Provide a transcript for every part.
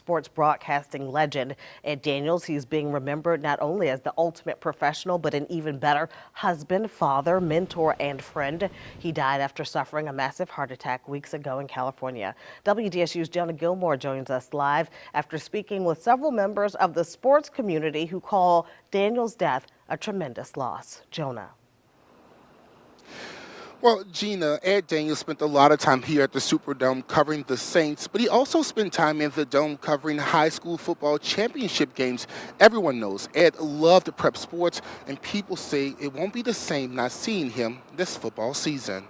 sports broadcasting legend. Ed Daniels, he's being remembered not only as the ultimate professional, but an even better husband, father, mentor, and friend. He died after suffering a massive heart attack weeks ago in California. WDSU's Jonah Gilmore joins us live after speaking with several members of the sports community who call Daniels' death a tremendous loss. Jonah. Well, Gina, Ed Daniels spent a lot of time here at the Superdome covering the Saints, but he also spent time in the Dome covering high school football championship games. Everyone knows Ed loved prep sports, and people say it won't be the same not seeing him this football season.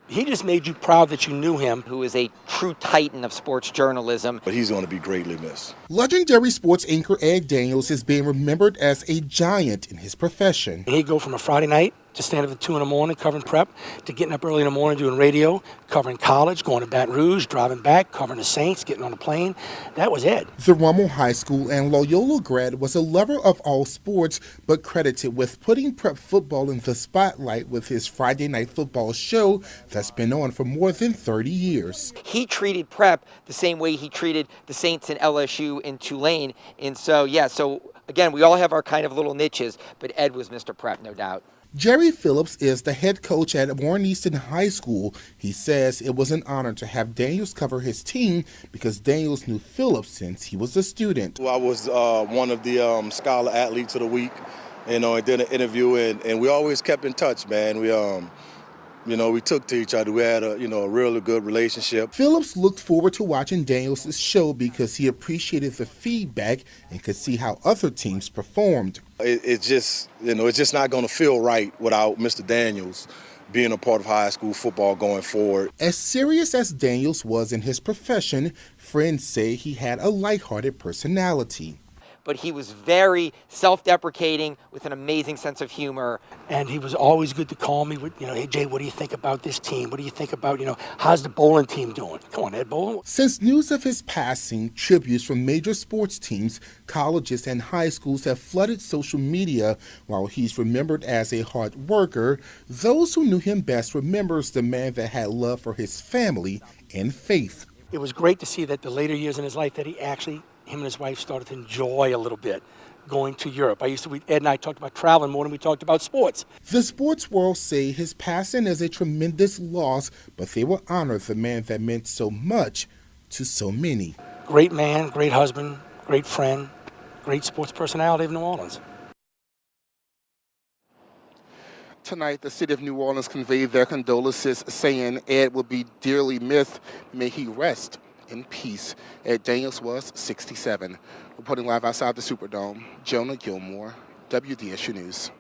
He just made you proud that you knew him. Who is a true titan of sports journalism. But he's going to be greatly missed. Legendary sports anchor Ed Daniels is being remembered as a giant in his profession. He'd go from a Friday night to stand up at 2 in the morning covering prep, to getting up early in the morning doing radio, covering college, going to Baton Rouge, driving back, covering the Saints, getting on a plane. That was Ed. The Rummel High School and Loyola grad was a lover of all sports, but credited with putting prep football in the spotlight with his Friday Night Football show that's been on for more than 30 years. He treated prep the same way he treated the Saints and LSU in Tulane. And so, again, we all have our kind of little niches, but Ed was Mr. Prep, no doubt. Jerry Phillips is the head coach at Warren Easton High School. He says it was an honor to have Daniels cover his team because Daniels knew Phillips since he was a student. Well, I was one of the Scholar Athletes of the Week, and did an interview, and we always kept in touch, man. We took to each other. We had a really good relationship. Phillips looked forward to watching Daniels' show because he appreciated the feedback and could see how other teams performed. It's just not going to feel right without Mr. Daniels being a part of high school football going forward. As serious as Daniels was in his profession, friends say he had a lighthearted personality. But he was very self-deprecating with an amazing sense of humor. And he was always good to call me with, hey, Jay, what do you think about this team? What do you think about, how's the bowling team doing? Come on, Ed, bowling. Since news of his passing, tributes from major sports teams, colleges, and high schools have flooded social media. While he's remembered as a hard worker, those who knew him best remembers the man that had love for his family and faith. It was great to see that the later years in his life that him and his wife started to enjoy a little bit going to Europe. Ed and I talked about traveling more than we talked about sports. The sports world say his passing is a tremendous loss, but they will honor the man that meant so much to so many. Great man, great husband, great friend, great sports personality of New Orleans. Tonight, the city of New Orleans conveyed their condolences, saying Ed will be dearly missed. May he rest in peace. Ed Daniels was 67. Reporting live outside the Superdome, Jonah Gilmore, WDSU News.